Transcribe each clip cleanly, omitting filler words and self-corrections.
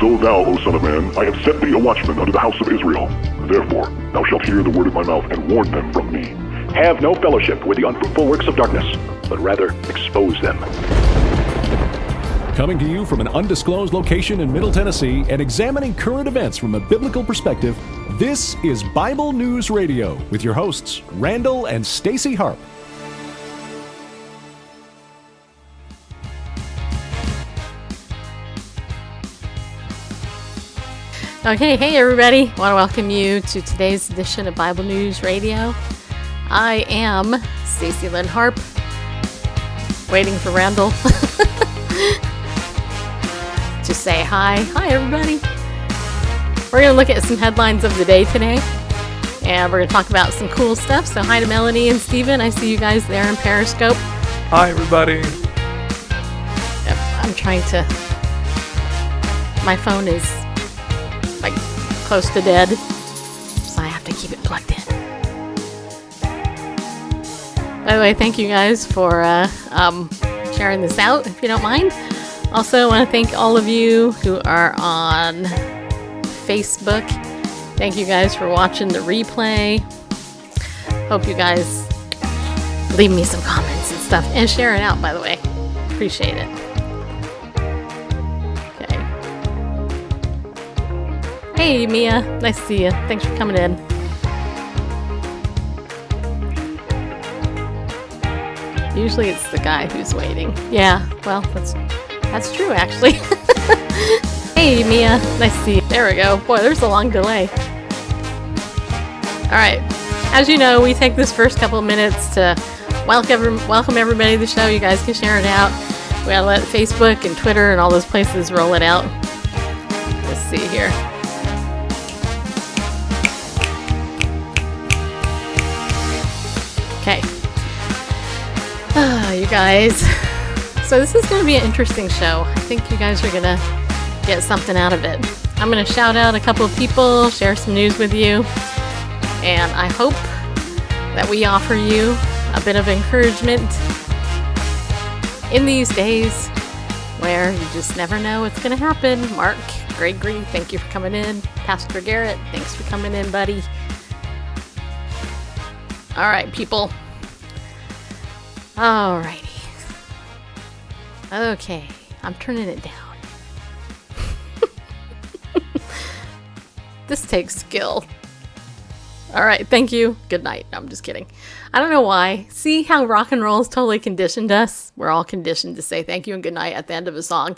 So thou, O son of man, I have set thee a watchman unto the house of Israel. Therefore, thou shalt hear the word of my mouth, and warn them from me. Have no fellowship with the unfruitful works of darkness, but rather expose them. Coming to you from an undisclosed location in Middle Tennessee and examining current events from a biblical perspective, this is Bible News Radio with your hosts, Randall and Stacy Harp. Okay, hey everybody. I want to welcome you to today's edition of Bible News Radio. I am Stacy Lynn Harp, waiting for Randall to say hi. Hi everybody. We're going to look at some headlines of the day today, and we're going to talk about some cool stuff. So hi to Melanie and Steven. I see you guys there in Periscope. Hi everybody. Yep, I'm trying to... My phone is like close to dead, so I have to keep it plugged in. By the way, thank you guys for sharing this out, if you don't mind. Also, I want to thank all of you who are on Facebook. Thank you guys for watching the replay. Hope you guys leave me some comments and stuff, and share it out, by the way. Appreciate it. Hey Mia, nice to see you. Thanks for coming in. Usually it's the guy who's waiting. Yeah, well, that's true actually. Hey Mia, nice to see you. There we go. Boy, there's a long delay. Alright, as you know, we take this first couple of minutes to welcome everybody to the show. You guys can share it out. We gotta let Facebook and Twitter and all those places roll it out. Let's see here. Okay. You guys. So this is going to be an interesting show. I think you guys are going to get something out of it. I'm going to shout out a couple of people, share some news with you, and I hope that we offer you a bit of encouragement in these days where you just never know what's going to happen. Mark, Gregory, thank you for coming in. Pastor Garrett, thanks for coming in, buddy. All right, people. Alrighty. Okay, I'm turning it down. This takes skill. Alright, thank you. Good night. I'm just kidding. I don't know why. See how rock and roll has totally conditioned us? We're all conditioned to say thank you and good night at the end of a song.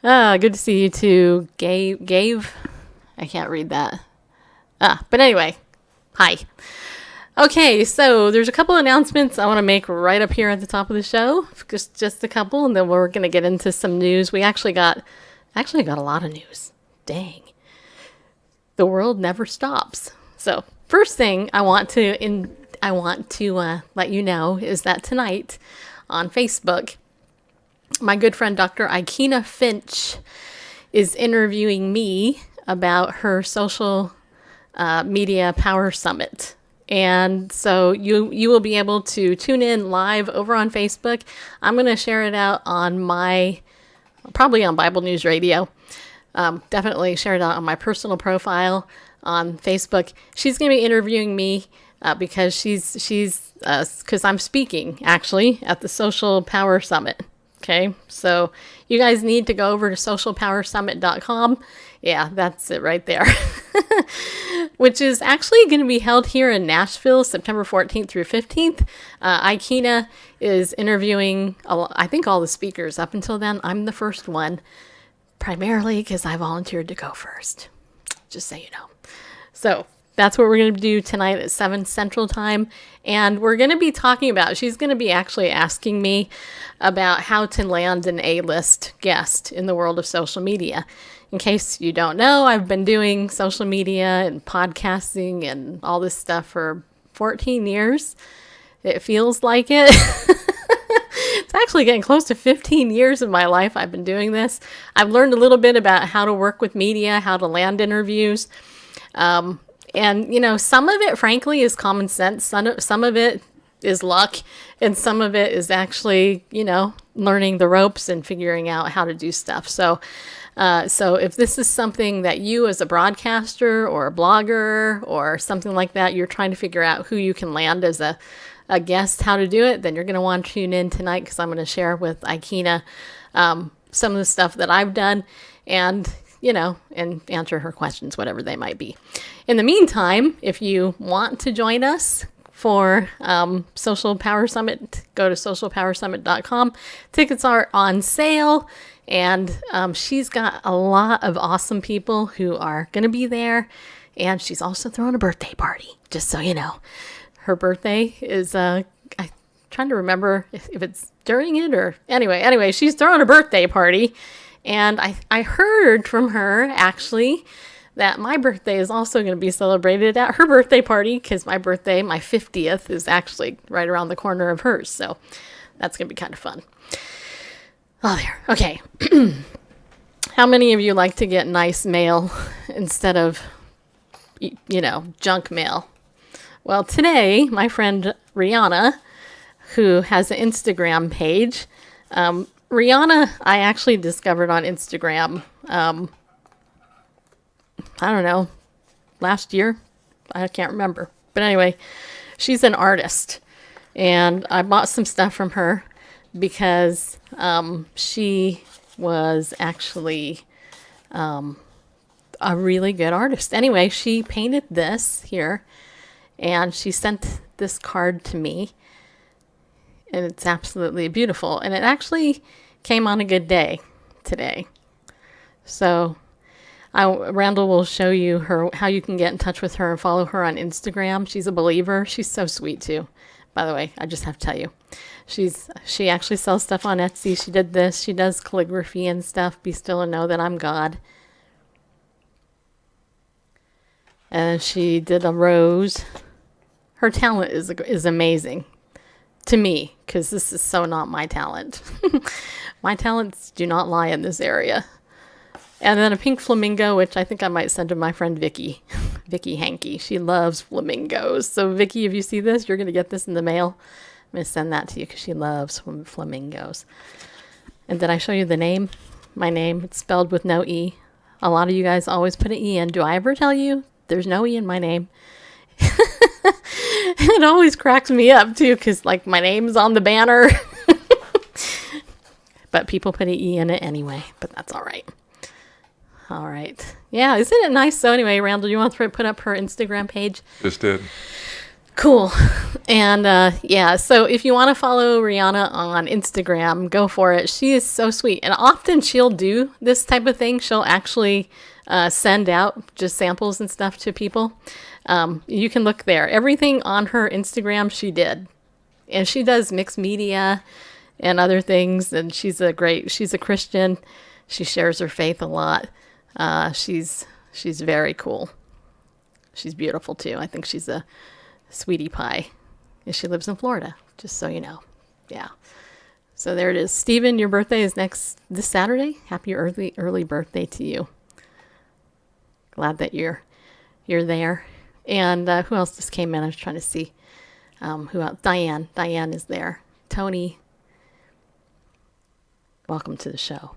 Good to see you too. Gave? I can't read that. But anyway. Hi. Okay, so there's a couple announcements I want to make right up here at the top of the show. Just a couple, and then we're going to get into some news. We actually got a lot of news. Dang. The world never stops. So, first thing I want to let you know is that tonight on Facebook, my good friend Dr. Ikena Finch is interviewing me about her social media power summit. And so you will be able to tune in live over on Facebook. I'm going to share it out on probably on Bible News Radio. Definitely share it out on my personal profile on Facebook. She's going to be interviewing me because because I'm speaking actually at the Social Power Summit. Okay, so you guys need to go over to socialpowersummit.com. Yeah, that's it right there. Which is actually going to be held here in Nashville, September 14th through 15th. Ikena is interviewing, I think, all the speakers. Up until then, I'm the first one, primarily because I volunteered to go first. Just so you know. So that's what we're going to do tonight at 7 Central Time. And we're going to be talking about, she's going to be actually asking me about how to land an A-list guest in the world of social media. In case you don't know, I've been doing social media and podcasting and all this stuff for 14 years. It feels like it. It's actually getting close to 15 years of my life I've been doing this. I've learned a little bit about how to work with media, how to land interviews. And, some of it, frankly, is common sense. Some of it is luck. And some of it is actually, learning the ropes and figuring out how to do stuff. So So if this is something that you as a broadcaster or a blogger or something like that, you're trying to figure out who you can land as a guest, how to do it, then you're going to want to tune in tonight, because I'm going to share with Ikena some of the stuff that I've done, and and answer her questions, whatever they might be. In the meantime, if you want to join us for Social Power Summit, go to socialpowersummit.com. Tickets are on sale, and she's got a lot of awesome people who are going to be there, and she's also throwing a birthday party, just so you know. Her birthday is, I'm trying to remember if it's during it or... Anyway, she's throwing a birthday party. And I heard from her, actually, that my birthday is also going to be celebrated at her birthday party, because my birthday, my 50th, is actually right around the corner of hers. So that's going to be kind of fun. Oh, there. Okay. How many of you like to get nice mail instead of, junk mail? Well, today, my friend Rihanna, who has an Instagram page, Rihanna, I actually discovered on Instagram, I don't know, last year. I can't remember. But anyway, she's an artist. And I bought some stuff from her because she was actually a really good artist. Anyway, she painted this here, and she sent this card to me. And it's absolutely beautiful. And it actually came on a good day today. So Randall will show you how you can get in touch with her and follow her on Instagram. She's a believer. She's so sweet too. By the way, I just have to tell you. She actually sells stuff on Etsy. She did this. She does calligraphy and stuff. Be still and know that I'm God. And she did a rose. Her talent is amazing. To me, because this is so not my talent. My talents do not lie in this area. And then a pink flamingo, which I think I might send to my friend Vicky. Vicky Hankey. She loves flamingos. So Vicky, if you see this, you're going to get this in the mail. I'm going to send that to you because she loves flamingos. And did I show you the name? My name, it's spelled with no E. A lot of you guys always put an E in. Do I ever tell you there's no E in my name? It always cracks me up too, because my name's on the banner. But people put an E in it anyway, but that's all right. All right. Yeah, isn't it nice? So anyway, Randall, you want to put up her Instagram page? Just did. Cool. And so if you want to follow Rihanna on Instagram, go for it. She is so sweet. And often she'll do this type of thing. She'll actually send out just samples and stuff to people. You can look there. Everything on her Instagram she did. And she does mixed media and other things. And she's a Christian. She shares her faith a lot. She's very cool. She's beautiful too. I think she's a sweetie pie. And she lives in Florida, just so you know. Yeah. So there it is. Stephen, your birthday is this Saturday. Happy early birthday to you. Glad that you're there. And who else just came in? I was trying to see who else. Diane. Diane is there. Tony, welcome to the show.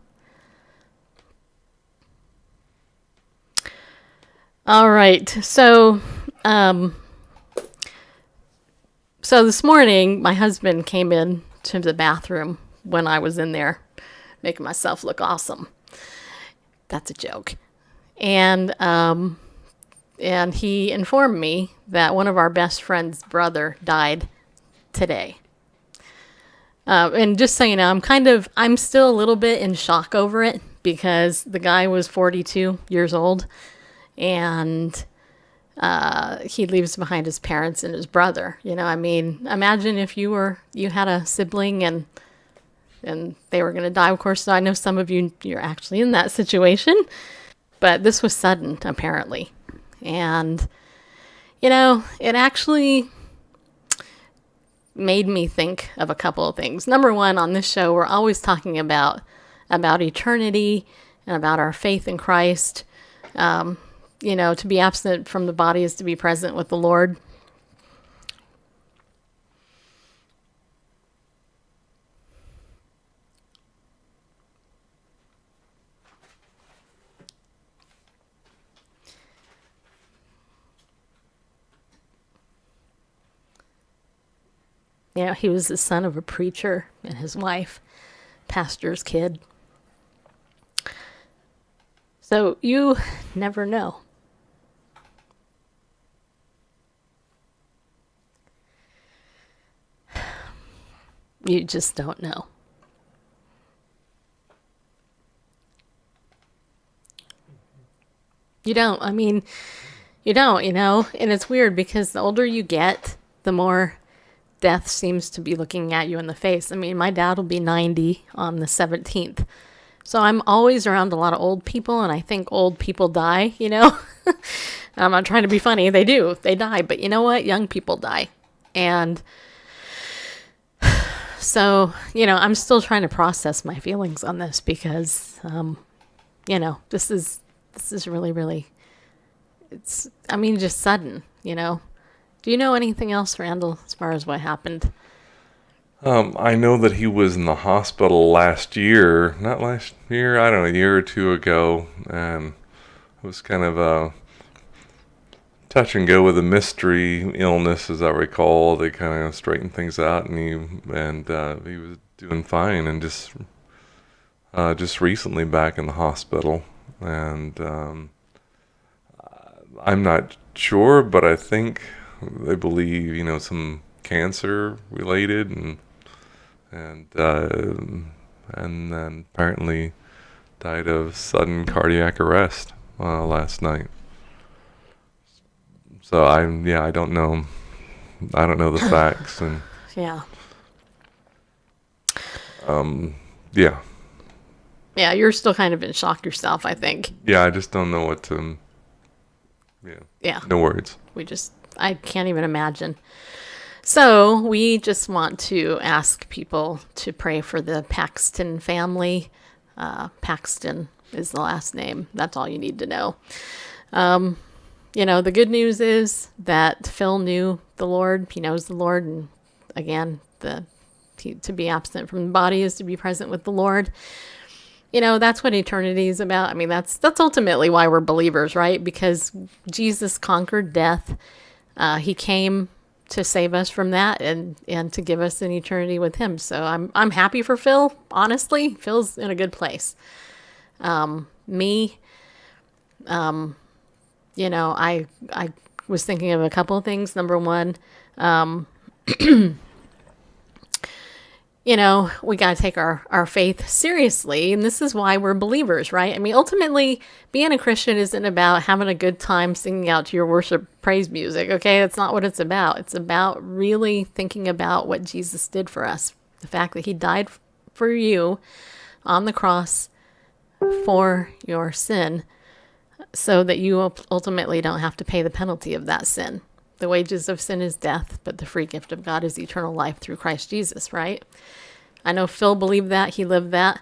All right. So this morning, my husband came in to the bathroom when I was in there, making myself look awesome. That's a joke. And he informed me that one of our best friend's brother died today. And just so you know, I'm still a little bit in shock over it, because the guy was 42 years old, and he leaves behind his parents and his brother. Imagine if you had a sibling and they were going to die, of course. So I know some of you're actually in that situation, but this was sudden, apparently. And, it actually made me think of a couple of things. Number one, on this show, we're always talking about eternity and about our faith in Christ. To be absent from the body is to be present with the Lord. He was the son of a preacher and his wife, pastor's kid. So you never know. You just don't know. You don't. I mean, you don't, and it's weird because the older you get, the more death seems to be looking at you in the face. I mean, my dad will be 90 on the 17th. So I'm always around a lot of old people, and I think old people die, I'm not trying to be funny. They do. They die. But you know what? Young people die. And so, I'm still trying to process my feelings on this because, this is really, really, just sudden, Do you know anything else, Randall, as far as what happened? I know that he was in the hospital last year, not last year, I don't know, a year or two ago, and it was kind of a touch and go with a mystery illness, as I recall. They kind of straightened things out, and he was doing fine, and just recently back in the hospital, and I'm not sure, but I think they believe, some cancer related, and then apparently died of sudden cardiac arrest last night. So I don't know. I don't know the facts, and yeah. Yeah. Yeah, you're still kind of in shock yourself, I think. Yeah, I just don't know what to. Yeah. No words. I can't even imagine. So we just want to ask people to pray for the Paxton family. Paxton is the last name. That's all you need to know. The good news is that Phil knew the Lord. He knows the Lord. And again, to be absent from the body is to be present with the Lord. That's what eternity is about. I mean, that's ultimately why we're believers, right? Because Jesus conquered death. He came to save us from that and to give us an eternity with him. So I'm happy for Phil. Honestly, Phil's in a good place. I was thinking of a couple of things. Number one, we got to take our faith seriously. And this is why we're believers, right? I mean, ultimately, being a Christian isn't about having a good time singing out to your worship praise music, okay? That's not what it's about. It's about really thinking about what Jesus did for us. The fact that he died for you on the cross for your sin so that you ultimately don't have to pay the penalty of that sin. The wages of sin is death, but the free gift of God is eternal life through Christ Jesus, right? I know Phil believed that. He lived that.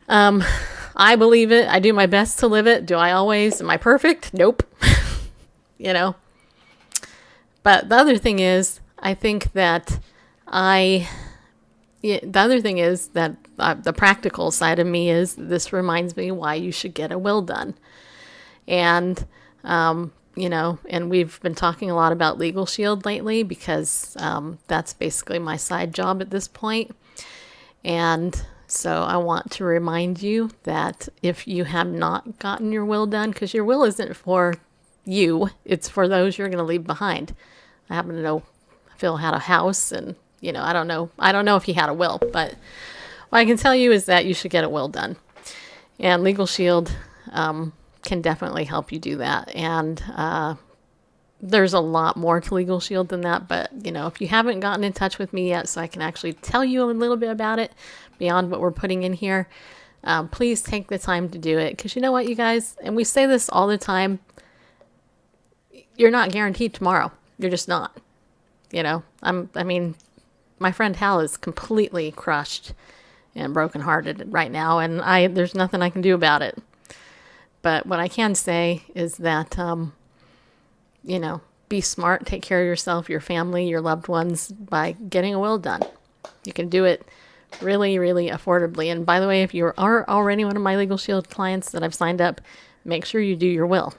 I believe it. I do my best to live it. Do I always? Am I perfect? Nope. But the other thing is, I think that the practical side of me is this reminds me why you should get a will done. And, and we've been talking a lot about Legal Shield lately because that's basically my side job at this point. And so I want to remind you that if you have not gotten your will done, because your will isn't for you, it's for those you're going to leave behind. I happen to know Phil had a house and, I don't know if he had a will, but what I can tell you is that you should get a will done. And Legal Shield can definitely help you do that. And there's a lot more to Legal Shield than that. But, if you haven't gotten in touch with me yet so I can actually tell you a little bit about it beyond what we're putting in here, please take the time to do it. Because you know what, you guys, and we say this all the time, you're not guaranteed tomorrow. You're just not. My friend Hal is completely crushed and brokenhearted right now, and there's nothing I can do about it. But what I can say is that, be smart, take care of yourself, your family, your loved ones by getting a will done. You can do it really, really affordably. And by the way, if you are already one of my Legal Shield clients that I've signed up, make sure you do your will.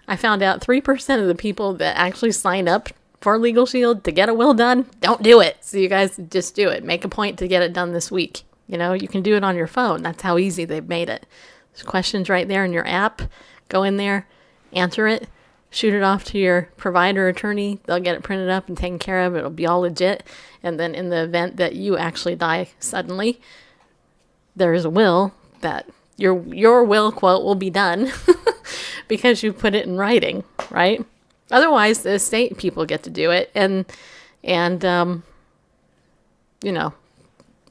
I found out 3% of the people that actually sign up for Legal Shield to get a will done, don't do it. So you guys just do it. Make a point to get it done this week. You can do it on your phone. That's how easy they've made it. There's questions right there in your app. Go in there, answer it, shoot it off to your provider attorney. They'll get it printed up and taken care of. It'll be all legit. And then in the event that you actually die suddenly, there's a will that your will quote will be done because you put it in writing, right? Otherwise, the estate people get to do it, and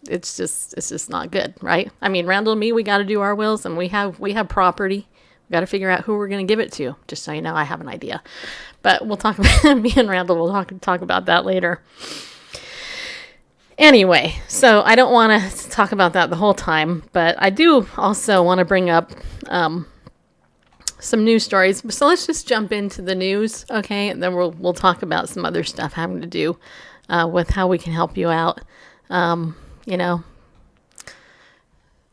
it's just not good, right? I mean, Randall and me, we got to do our wills, and we have property. We got to figure out who we're going to give it to. Just so you know, I have an idea, but we'll talk about me and Randall. We'll talk about that later. Anyway, so I don't want to talk about that the whole time, but I do also want to bring up some news stories. So let's just jump into the news, okay? And then we'll talk about some other stuff having to do with how we can help you out.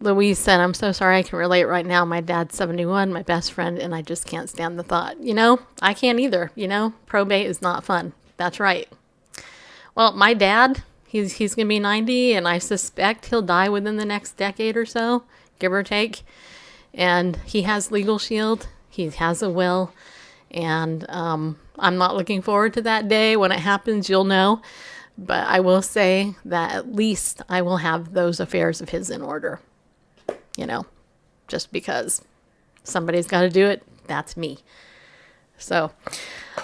Louise said, "I'm so sorry, I can relate right now. My dad's 71, my best friend, and I just can't stand the thought." I can't either. Probate is not fun. That's right. Well, my dad, he's going to be 90, and I suspect he'll die within the next decade or so, give or take. And he has Legal Shield. He has a will. And I'm not looking forward to that day. When it happens, you'll know. But I will say that at least I will have those affairs of his in order. Just because somebody's got to do it. That's me. So,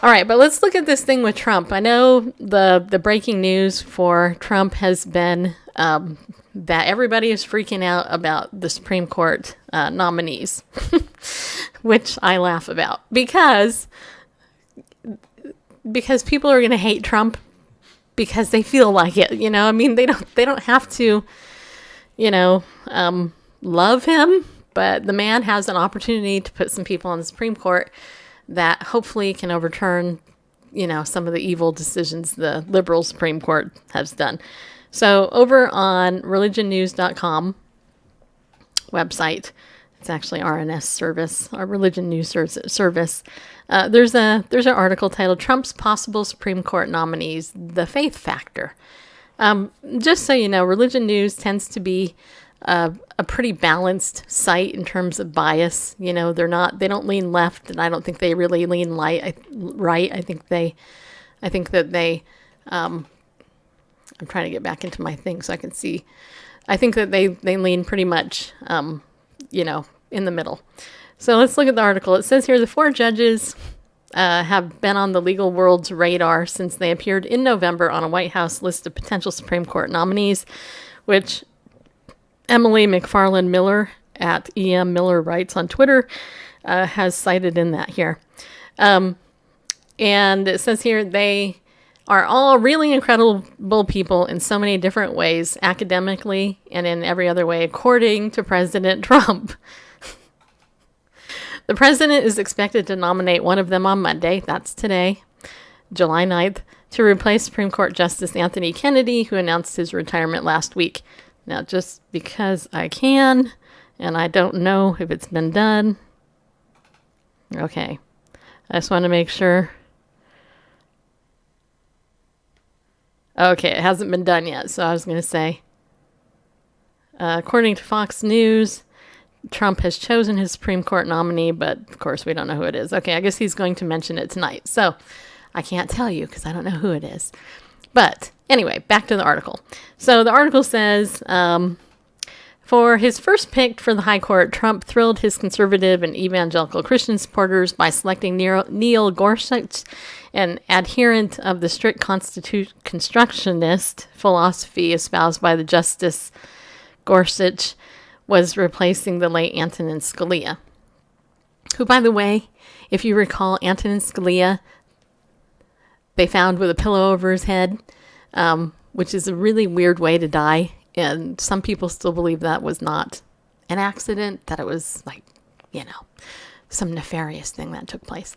all right, but let's look at this thing with Trump. I know the breaking news for Trump has been that everybody is freaking out about the Supreme Court nominees, which I laugh about because people are going to hate Trump because they feel like it. I mean, they don't have to, love him, but the man has an opportunity to put some people on the Supreme Court that hopefully can overturn, some of the evil decisions the liberal Supreme Court has done. So over on religionnews.com website, it's actually RNS service, our religion news service. There's an article titled "Trump's Possible Supreme Court Nominees: The Faith Factor." Just so you know, Religion News tends to be a pretty balanced site in terms of bias. They don't lean left, and I don't think they really lean right. I think that they, I'm trying to get back into my thing so I can see. I think that they lean pretty much, in the middle. So let's look at the article. It says here the 4 judges have been on the legal world's radar since they appeared in November on a White House list of potential Supreme Court nominees, which Emily McFarland Miller at EM Miller Writes on Twitter has cited in that here. And it says here they are all really incredible people in so many different ways, academically and in every other way, according to President Trump. The president is expected to nominate one of them on Monday, that's today, July 9th, to replace Supreme Court Justice Anthony Kennedy, who announced his retirement last week. Now, just because I can, and I don't know if it's been done. Okay. I just want to make sure. Okay, it hasn't been done yet, so I was going to say. According to Fox News, Trump has chosen his Supreme Court nominee, but of course we don't know who it is. Okay, I guess he's going to mention it tonight. So I can't tell you because I don't know who it is. But anyway, back to the article. So the article says, for his first pick for the High Court, Trump thrilled his conservative and evangelical Christian supporters by selecting Neil Gorsuch, an adherent of the strict constructionist philosophy espoused by the Justice. Gorsuch was replacing the late Antonin Scalia, who, by the way, if you recall, Antonin Scalia, they found with a pillow over his head, which is a really weird way to die. And some people still believe that was not an accident, that it was like, some nefarious thing that took place.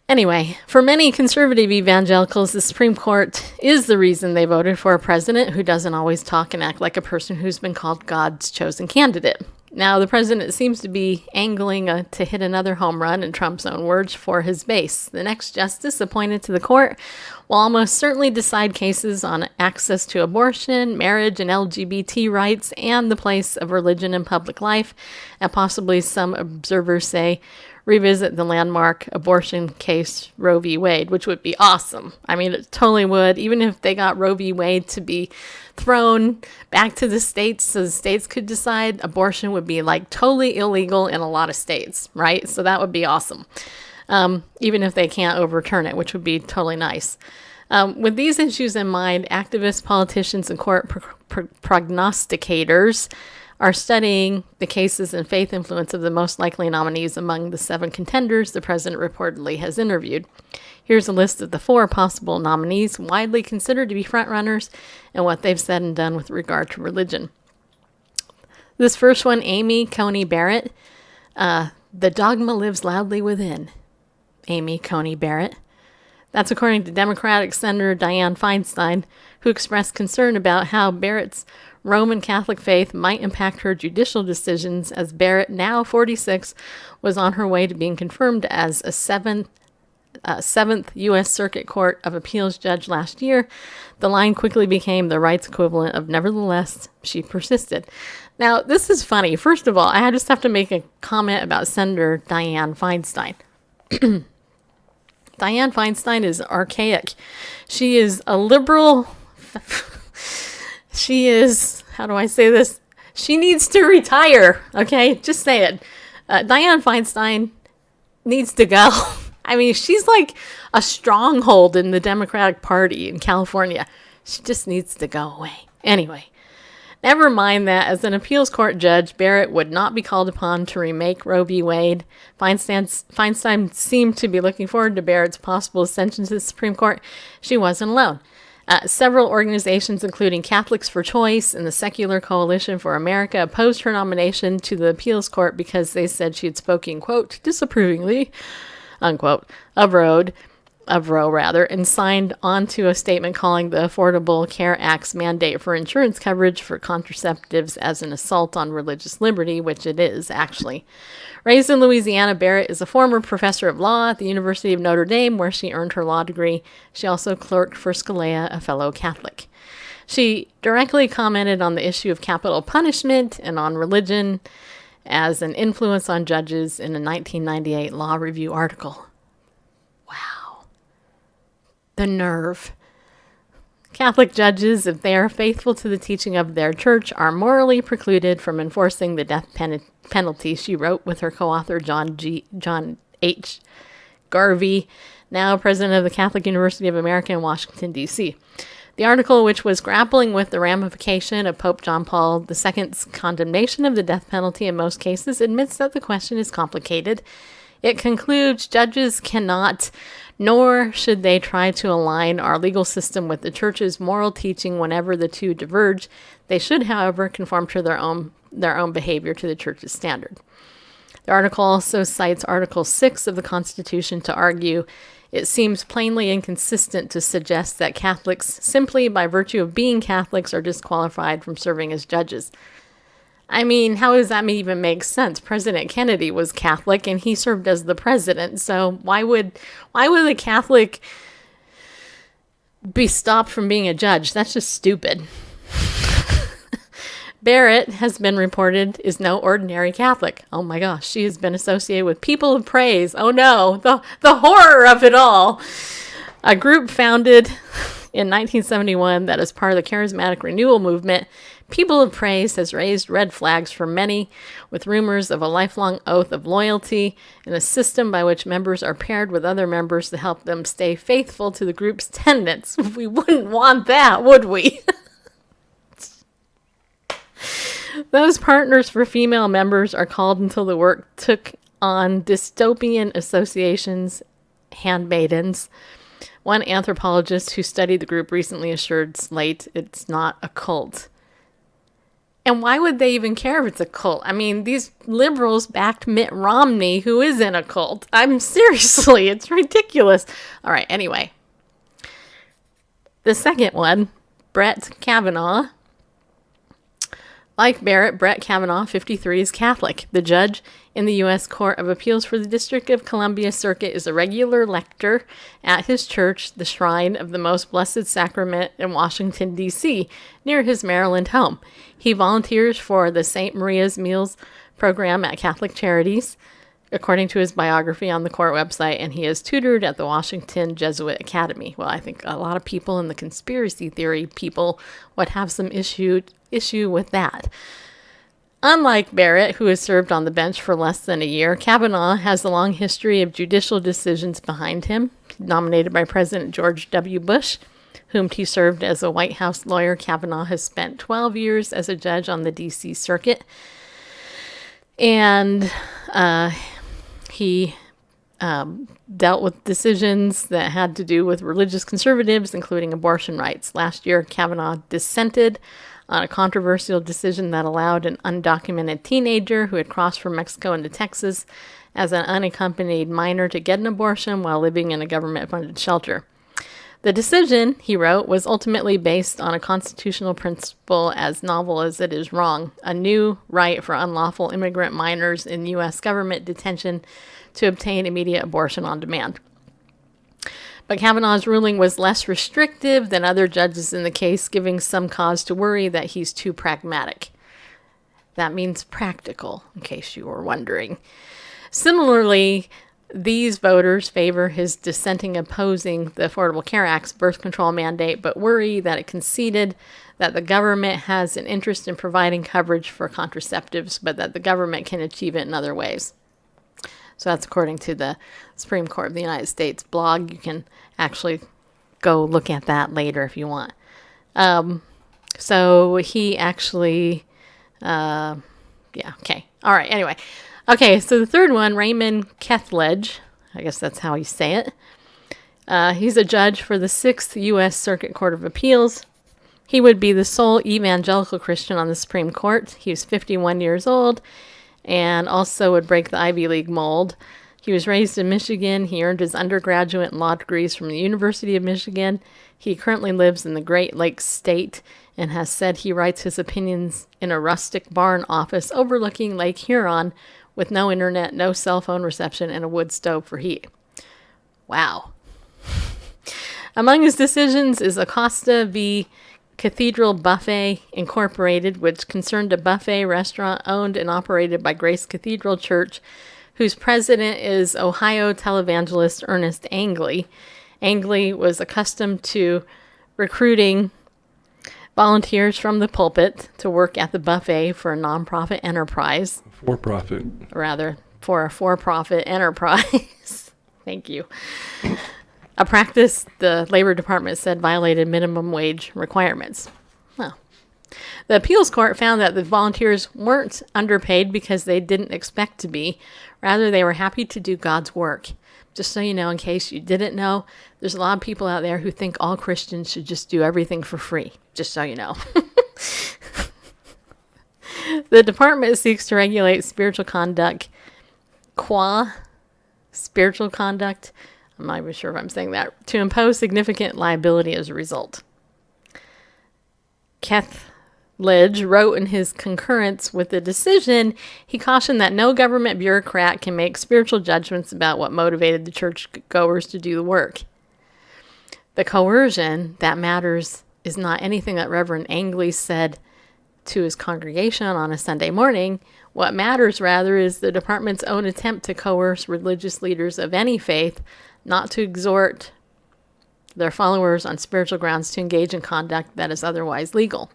Anyway, for many conservative evangelicals, the Supreme Court is the reason they voted for a president who doesn't always talk and act like a person who's been called God's chosen candidate. Now, the president seems to be angling to hit another home run, in Trump's own words, for his base. The next justice appointed to the court will almost certainly decide cases on access to abortion, marriage, and LGBT rights, and the place of religion in public life, and possibly, some observers say, revisit the landmark abortion case Roe v. Wade, which would be awesome. I mean, it totally would. Even if they got Roe v. Wade to be thrown back to the states so the states could decide, abortion would be like totally illegal in a lot of states, right? So that would be awesome. Even if they can't overturn it, which would be totally nice. With these issues in mind, activists, politicians, and court prognosticators are studying the cases and faith influence of the most likely nominees among the 7 contenders the president reportedly has interviewed. Here's a list of the 4 possible nominees widely considered to be frontrunners and what they've said and done with regard to religion. This first one, Amy Coney Barrett. The dogma lives loudly within. Amy Coney Barrett. That's according to Democratic Senator Dianne Feinstein, who expressed concern about how Barrett's Roman Catholic faith might impact her judicial decisions, as Barrett, now 46, was on her way to being confirmed as a seventh U.S. Circuit Court of Appeals judge last year. The line quickly became the rights equivalent of nevertheless, she persisted. Now, this is funny. First of all, I just have to make a comment about Senator Dianne Feinstein. Dianne Feinstein is archaic. She is a liberal. She is, how do I say this? She needs to retire, okay? Just say it. Dianne Feinstein needs to go. I mean, she's like a stronghold in the Democratic Party in California. She just needs to go away. Anyway, never mind that as an appeals court judge, Barrett would not be called upon to remake Roe v. Wade. Feinstein seemed to be looking forward to Barrett's possible ascension to the Supreme Court. She wasn't alone. Several organizations, including Catholics for Choice and the Secular Coalition for America, opposed her nomination to the appeals court because they said she had spoken, quote, disapprovingly, unquote, of Roe, and signed onto a statement calling the Affordable Care Act's mandate for insurance coverage for contraceptives as an assault on religious liberty, which it is, actually. Raised in Louisiana, Barrett is a former professor of law at the University of Notre Dame, where she earned her law degree. She also clerked for Scalia, a fellow Catholic. She directly commented on the issue of capital punishment and on religion as an influence on judges in a 1998 Law Review article. Wow. The nerve. Catholic judges, if they are faithful to the teaching of their church, are morally precluded from enforcing the death penalty, she wrote with her co-author John H. Garvey, now president of the Catholic University of America in Washington, D.C. The article, which was grappling with the ramification of Pope John Paul II's condemnation of the death penalty in most cases, admits that the question is complicated. It concludes judges cannot, nor should they try to align our legal system with the church's moral teaching whenever the two diverge. They should, however, conform to their own behavior to the church's standard. The article also cites Article 6 of the Constitution to argue it seems plainly inconsistent to suggest that Catholics, simply by virtue of being Catholics, are disqualified from serving as judges. I mean, how does that even make sense? President Kennedy was Catholic and he served as the president. So why would a Catholic be stopped from being a judge? That's just stupid. Barrett has been reported is no ordinary Catholic. Oh my gosh, she has been associated with People of Praise. Oh no, the horror of it all. A group founded in 1971 that is part of the Charismatic Renewal Movement. People of Praise has raised red flags for many, with rumors of a lifelong oath of loyalty and a system by which members are paired with other members to help them stay faithful to the group's tenets. We wouldn't want that, would we? Those partners for female members are called until the work took on dystopian associations, handmaidens. One anthropologist who studied the group recently assured Slate it's not a cult. And why would they even care if it's a cult? I mean, these liberals backed Mitt Romney, who is in a cult. Seriously, it's ridiculous. All right, anyway. The second one, Brett Kavanaugh. Like Barrett, Brett Kavanaugh, 53, is Catholic. The judge in the U.S. Court of Appeals for the District of Columbia Circuit is a regular lector at his church, the Shrine of the Most Blessed Sacrament in Washington, D.C., near his Maryland home. He volunteers for the St. Maria's Meals program at Catholic Charities, according to his biography on the court website, and he is tutored at the Washington Jesuit Academy. Well, I think a lot of people in the conspiracy theory people would have some issue with that. Unlike Barrett, who has served on the bench for less than a year, Kavanaugh has a long history of judicial decisions behind him. Nominated by President George W. Bush, whom he served as a White House lawyer, Kavanaugh has spent 12 years as a judge on the D.C. Circuit. And he dealt with decisions that had to do with religious conservatives, including abortion rights. Last year, Kavanaugh dissented on a controversial decision that allowed an undocumented teenager who had crossed from Mexico into Texas as an unaccompanied minor to get an abortion while living in a government-funded shelter. The decision, he wrote, was ultimately based on a constitutional principle as novel as it is wrong, a new right for unlawful immigrant minors in U.S. government detention to obtain immediate abortion on demand. But Kavanaugh's ruling was less restrictive than other judges in the case, giving some cause to worry that he's too pragmatic. That means practical, in case you were wondering. Similarly, these voters favor his dissenting opposing the Affordable Care Act's birth control mandate, but worry that it conceded that the government has an interest in providing coverage for contraceptives, but that the government can achieve it in other ways. So that's according to the Supreme Court of the United States blog. You can actually go look at that later if you want. So he actually, okay. All right, anyway. Okay, so the third one, Raymond Kethledge, I guess that's how you say it. He's a judge for the 6th U.S. Circuit Court of Appeals. He would be the sole evangelical Christian on the Supreme Court. He was 51 years old and also would break the Ivy League mold. He was raised in Michigan. He earned his undergraduate and law degrees from the University of Michigan. He currently lives in the Great Lakes State and has said he writes his opinions in a rustic barn office overlooking Lake Huron with no internet, no cell phone reception, and a wood stove for heat. Wow. Among his decisions is Acosta v. Cathedral Buffet Incorporated, which concerned a buffet restaurant owned and operated by Grace Cathedral Church, whose president is Ohio televangelist Ernest Angley. Angley was accustomed to recruiting volunteers from the pulpit to work at the buffet for a nonprofit enterprise. For-profit. Rather, for a for-profit enterprise. Thank you. A practice the Labor Department said violated minimum wage requirements. Well, the appeals court found that the volunteers weren't underpaid because they didn't expect to be. Rather, they were happy to do God's work. Just so you know, in case you didn't know, there's a lot of people out there who think all Christians should just do everything for free. Just so you know. The department seeks to regulate spiritual conduct spiritual conduct, I'm not even sure if I'm saying that, to impose significant liability as a result. Kethledge wrote in his concurrence with the decision, he cautioned that no government bureaucrat can make spiritual judgments about what motivated the churchgoers to do the work. The coercion that matters is not anything that Reverend Angley said to his congregation on a Sunday morning. What matters, rather, is the department's own attempt to coerce religious leaders of any faith not to exhort their followers on spiritual grounds to engage in conduct that is otherwise legal.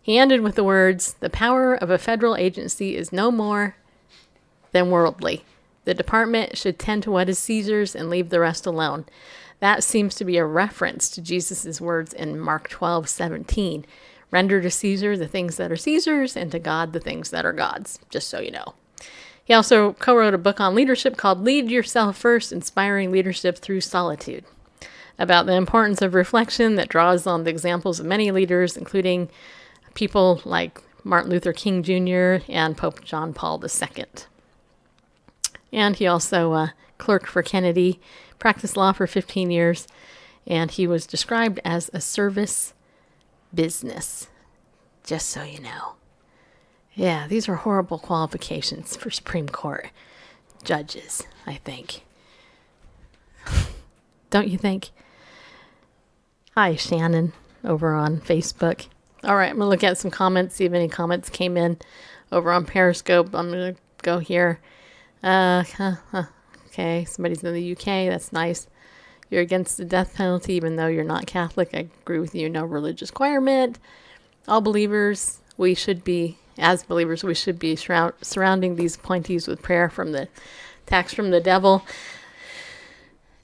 He ended with the words, "The power of a federal agency is no more than worldly. The department should tend to what is Caesar's and leave the rest alone." That seems to be a reference to Jesus' words in Mark 12:17. Render to Caesar the things that are Caesar's and to God the things that are God's, just so you know. He also co-wrote a book on leadership called Lead Yourself First, Inspiring Leadership Through Solitude, about the importance of reflection that draws on the examples of many leaders, including people like Martin Luther King Jr. and Pope John Paul II. And he also clerked for Kennedy, practiced law for 15 years, and he was described as a service business. Just so you know. Yeah, these are horrible qualifications for Supreme Court judges, I think. Don't you think? Hi, Shannon, over on Facebook. All right, I'm going to look at some comments, see if any comments came in over on Periscope. I'm going to go here. Okay, somebody's in the UK. That's nice. You're against the death penalty, even though you're not Catholic. I agree with you. No religious requirement. All believers, we should be surrounding these appointees with prayer from the attacks from the devil.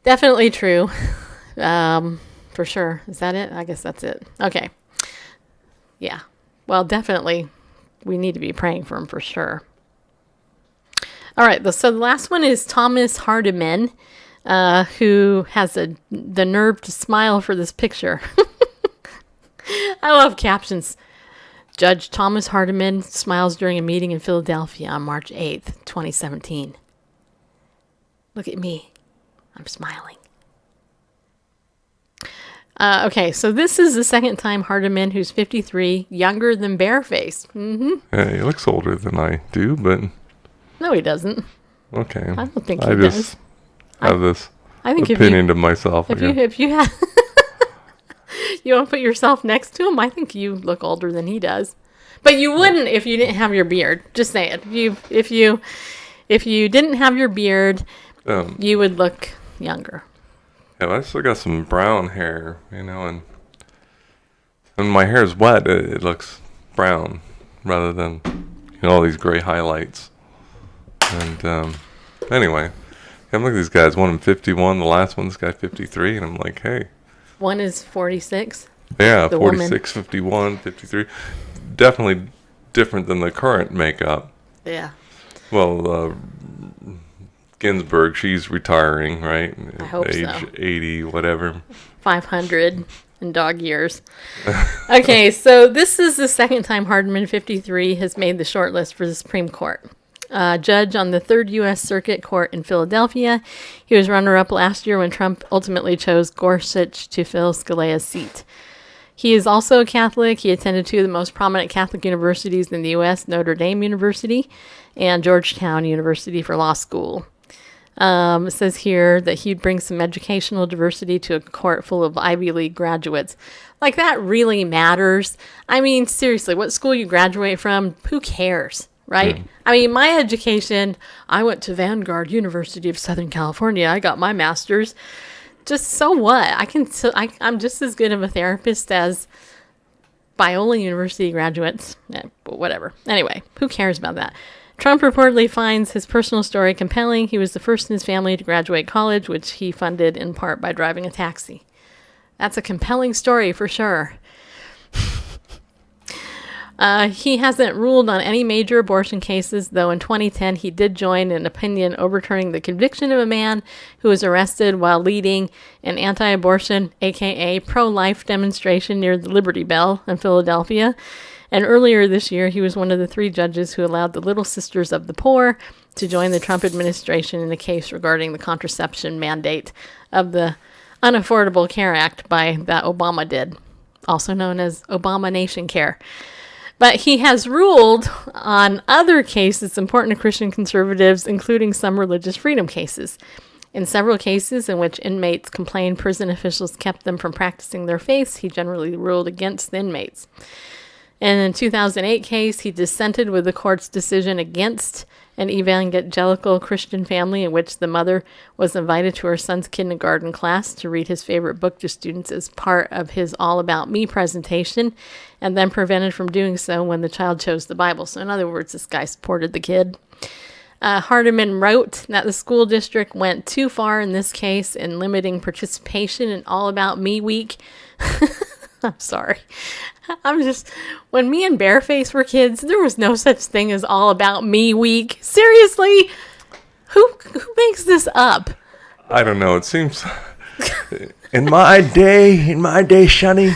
Definitely true. For sure. Is that it? I guess that's it. Okay. Yeah. Well, definitely we need to be praying for him for sure. All right. So the last one is Thomas Hardiman, who has the nerve to smile for this picture. I love captions. Judge Thomas Hardiman smiles during a meeting in Philadelphia on March 8th, 2017. Look at me. I'm smiling. Okay, so this is the second time Hardiman, who's 53, younger than Bareface. Mm-hmm. Yeah, he looks older than I do, but... No, he doesn't. Okay. I don't think he does. I have this I think opinion to myself. If you have... You want to put yourself next to him? I think you look older than he does. But you wouldn't if you didn't have your beard. Just saying. If you didn't have your beard, you would look younger. Yeah, I still got some brown hair, and when my hair is wet, it looks brown rather than all these gray highlights. And anyway, I'm looking at these guys. One in 51, the last one, this guy 53, and I'm like, hey. One is 46. Yeah, the 46, woman. 51, 53. Definitely different than the current makeup. Yeah. Well, Ginsburg, she's retiring, right? I hope Age so. 80, whatever. 500 in dog years. Okay, so this is the second time Hardiman, 53, has made the shortlist for the Supreme Court. Judge on the 3rd U.S. Circuit Court in Philadelphia. He was runner-up last year when Trump ultimately chose Gorsuch to fill Scalia's seat. He is also a Catholic. He attended two of the most prominent Catholic universities in the U.S., Notre Dame University and Georgetown University for law school. It says here that he'd bring some educational diversity to a court full of Ivy League graduates. Like, that really matters. I mean, seriously, what school you graduate from, who cares? Right? Mm. I mean, my education, I went to Vanguard University of Southern California. I got my master's. Just so what? I'm just as good of a therapist as Biola University graduates. But whatever. Anyway, who cares about that? Trump reportedly finds his personal story compelling. He was the first in his family to graduate college, which he funded in part by driving a taxi. That's a compelling story for sure. He hasn't ruled on any major abortion cases, though in 2010 he did join an opinion overturning the conviction of a man who was arrested while leading an anti-abortion, aka pro-life demonstration near the Liberty Bell in Philadelphia. And earlier this year, he was one of the 3 judges who allowed the Little Sisters of the Poor to join the Trump administration in a case regarding the contraception mandate of the Unaffordable Care Act that Obama did, also known as Obama Nation Care. But he has ruled on other cases important to Christian conservatives, including some religious freedom cases. In several cases in which inmates complained prison officials kept them from practicing their faiths, he generally ruled against the inmates. In a 2008 case, he dissented with the court's decision against an evangelical Christian family in which the mother was invited to her son's kindergarten class to read his favorite book to students as part of his All About Me presentation, and then prevented from doing so when the child chose the Bible. So in other words, this guy supported the kid. Hardiman wrote that the school district went too far in this case in limiting participation in All About Me week. I'm sorry. When me and Bareface were kids, there was no such thing as All About Me week. Seriously? Who makes this up? I don't know. It seems in my day, Shani.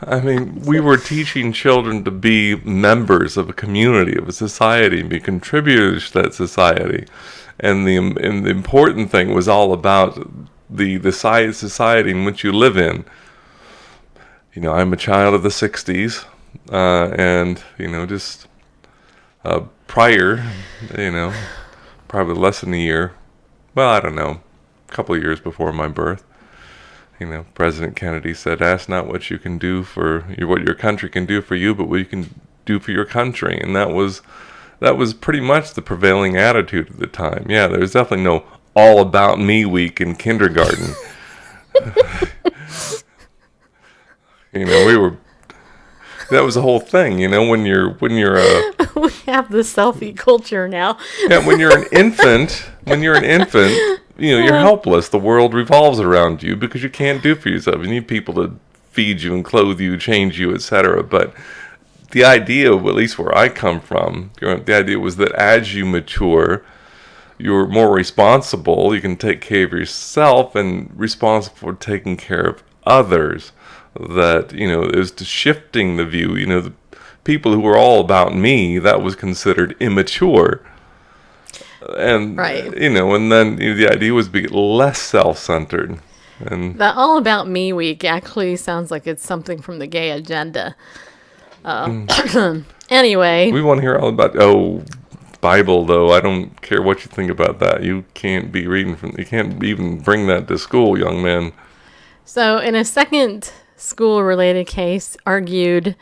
I mean, we were teaching children to be members of a community, of a society, and be contributors to that society. And the important thing was all about the society in which you live in. I'm a child of the 60s, and just prior, probably less than a year. Well, I don't know, a couple of years before my birth. President Kennedy said, "Ask not what you can do for what your country can do for you, but what you can do for your country." And that was pretty much the prevailing attitude at the time. Yeah, there was definitely no all about me week in kindergarten. That was the whole thing. When you're We have the selfie culture now. yeah, when you're an infant, you're helpless. The world revolves around you because you can't do for yourself. You need people to feed you and clothe you, change you, etc. But the idea, at least where I come from, the idea was that as you mature, you're more responsible. You can take care of yourself and responsible for taking care of others. That, is to shifting the view. The people who were all about me, that was considered immature. And, right. And then the idea was to be less self-centered. And the All About Me week actually sounds like it's something from the gay agenda. Anyway. We want to hear all about, Bible, though. I don't care what you think about that. You can't be reading you can't even bring that to school, young man. So in a second school-related case argued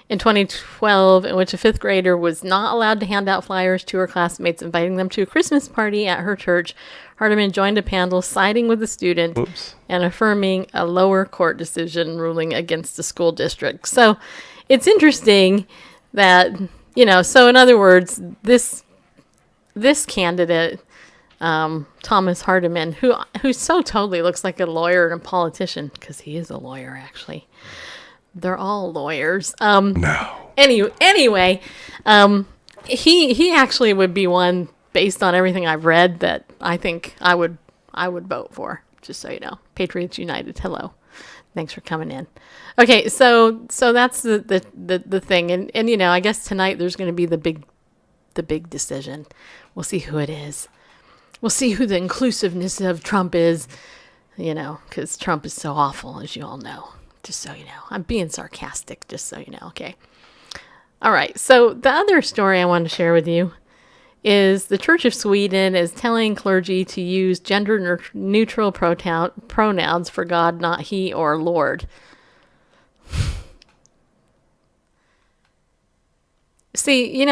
in 2012, in which a fifth grader was not allowed to hand out flyers to her classmates, inviting them to a Christmas party at her church, Hardiman joined a panel siding with the student and affirming a lower court decision ruling against the school district. So it's interesting that, so in other words, this candidate, Thomas Hardiman, who so totally looks like a lawyer and a politician, because he is a lawyer, actually. They're all lawyers. No. Anyway, he actually would be one, based on everything I've read, that I think I would vote for. Just so you know, Patriots United. Hello, thanks for coming in. Okay, so that's the thing, and I guess tonight there's going to be the big decision. We'll see who it is. We'll see who the inclusiveness of Trump is, because Trump is so awful, as you all know. Just so you know. I'm being sarcastic, just so you know, okay? All right, so the other story I wanted to share with you is the Church of Sweden is telling clergy to use gender-neutral pronouns for God, not he or Lord. See,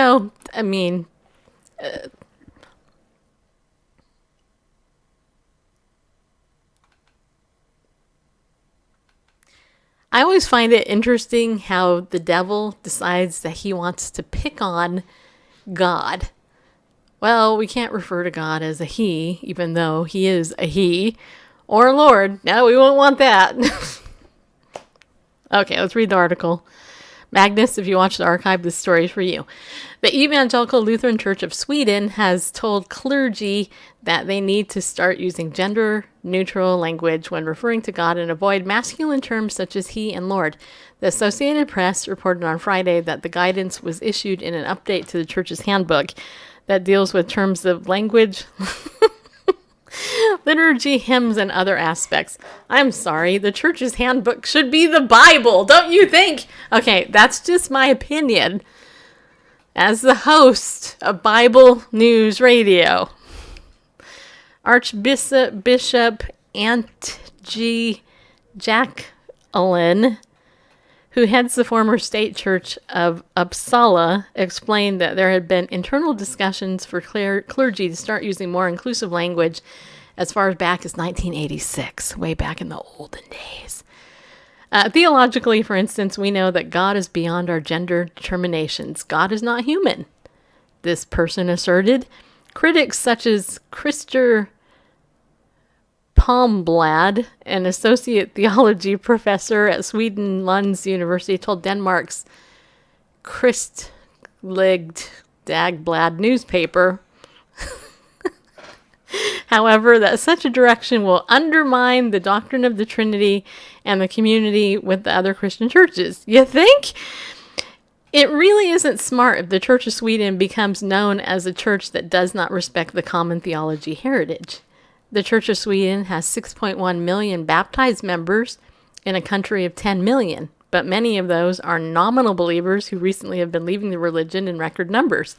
I always find it interesting how the devil decides that he wants to pick on God. Well, we can't refer to God as a he, even though he is a he, or Lord. No, we won't want that. Okay, let's read the article. Magnus, if you watch the archive, this story is for you. The Evangelical Lutheran Church of Sweden has told clergy that they need to start using gender-neutral language when referring to God and avoid masculine terms such as he and Lord. The Associated Press reported on Friday that the guidance was issued in an update to the church's handbook that deals with terms of language, liturgy, hymns, and other aspects. I'm sorry, the church's handbook should be the Bible, don't you think? Okay, that's just my opinion as the host of Bible News Radio. Archbishop Antti Jackalin, who heads the former state church of Uppsala, explained that there had been internal discussions for clergy to start using more inclusive language as far back as 1986, way back in the olden days. Theologically, for instance, we know that God is beyond our gender determinations. God is not human, this person asserted. Critics such as Christer Palmblad, an associate theology professor at Sweden Lunds University, told Denmark's Kristelig Dagblad newspaper, however, that such a direction will undermine the doctrine of the Trinity and the community with the other Christian churches. You think? It really isn't smart if the Church of Sweden becomes known as a church that does not respect the common theology heritage. The Church of Sweden has 6.1 million baptized members in a country of 10 million, but many of those are nominal believers who recently have been leaving the religion in record numbers.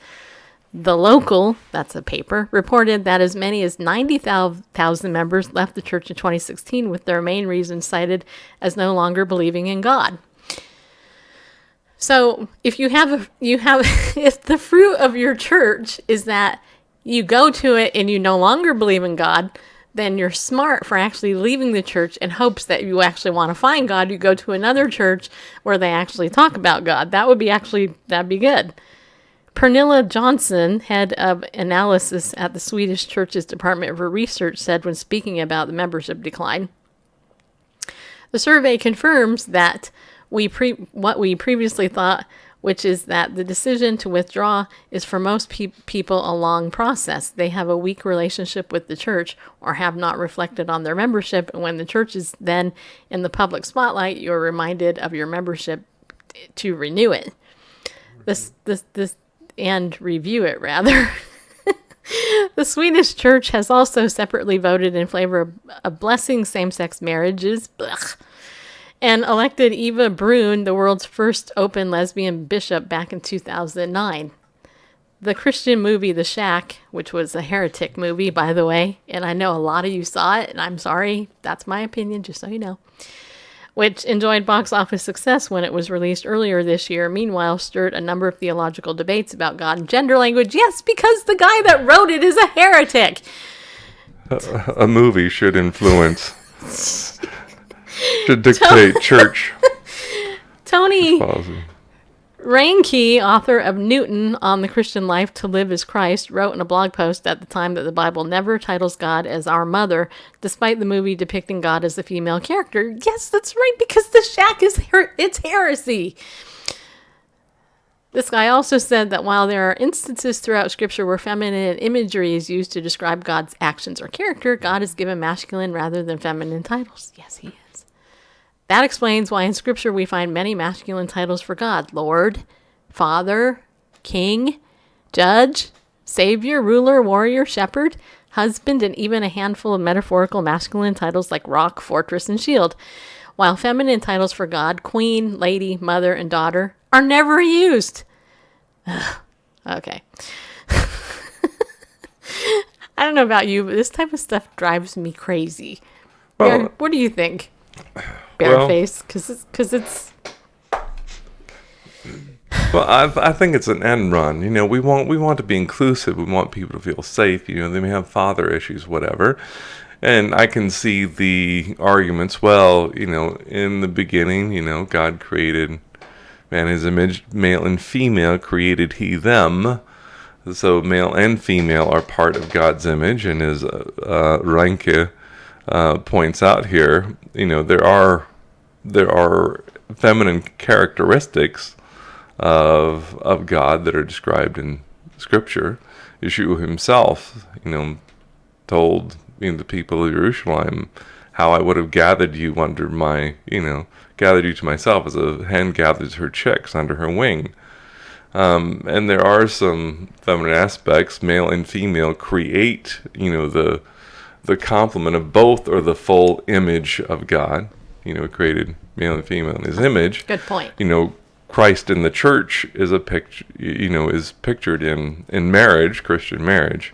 The Local, that's a paper, reported that as many as 90,000 members left the church in 2016 with their main reason cited as no longer believing in God. So if if the fruit of your church is that you go to it and you no longer believe in God, then you're smart for actually leaving the church in hopes that you actually want to find God. You go to another church where they actually talk about God. That'd be good. Pernilla Johnson, head of analysis at the Swedish Church's Department for Research, said when speaking about the membership decline, the survey confirms that what we previously thought, which is that the decision to withdraw is for most people a long process. They have a weak relationship with the church or have not reflected on their membership. And when the church is then in the public spotlight, you're reminded of your membership to renew it. And review it, rather. The Swedish church has also separately voted in favor of blessing same-sex marriages, and elected Eva Brun, the world's first open lesbian bishop, back in 2009. The Christian movie The Shack, which was a heretic movie, by the way, and I know a lot of you saw it, and I'm sorry, that's my opinion, just so you know, which enjoyed box office success when it was released earlier this year, meanwhile stirred a number of theological debates about God and gender language. Yes, because the guy that wrote it is a heretic. A movie should influence, should dictate church. Tony Reinke, author of Newton on the Christian Life to Live as Christ, wrote in a blog post at the time that the Bible never titles God as our mother, despite the movie depicting God as a female character. Yes, that's right, because the shack it's heresy. This guy also said that while there are instances throughout Scripture where feminine imagery is used to describe God's actions or character, God is given masculine rather than feminine titles. Yes, he is. That explains why in Scripture we find many masculine titles for God: Lord, Father, King, Judge, Savior, Ruler, Warrior, Shepherd, Husband, and even a handful of metaphorical masculine titles like Rock, Fortress, and Shield. While feminine titles for God, Queen, Lady, Mother, and Daughter, are never used. Okay. I don't know about you, but this type of stuff drives me crazy. Well, what do you think? Bareface, because it's. Well, I think it's an end run. You know, we want to be inclusive. We want people to feel safe. You know, they may have father issues, whatever. And I can see the arguments. Well, you know, in the beginning, you know, God created man his image, male and female created he them. So male and female are part of God's image, and as Reinke points out here, you know, there are feminine characteristics of God that are described in Scripture. Yeshua himself, you know, told the people of Jerusalem how I would have gathered you under my, gathered you to myself as a hen gathers her chicks under her wing. And there are some feminine aspects, male and female, create, the complement of both or the full image of God, created male and female in his image. Good point. Christ in the church is a picture, is pictured in marriage, Christian marriage.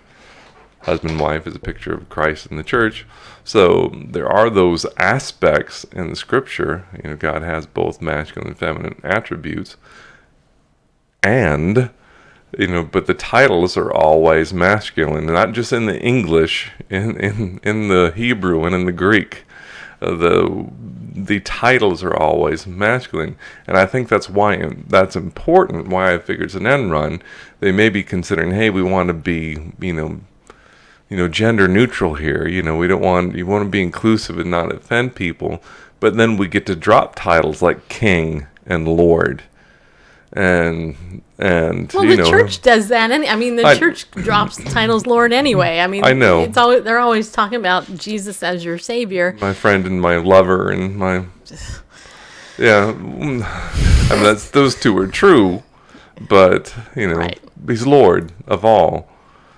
Husband and wife is a picture of Christ in the church. So there are those aspects in the Scripture. God has both masculine and feminine attributes. And, but the titles are always masculine, not just in the English, in the Hebrew and in the Greek. The titles are always masculine, and I think that's why that's important. Why I figure it's an end run. They may be considering, hey, we want to be, gender neutral here. You want to be inclusive and not offend people, but then we get to drop titles like King and Lord. And the church does that. The church drops the titles Lord anyway. I know they're always talking about Jesus as your Savior, my friend and my lover and my that's those two are true, but right. He's Lord of all,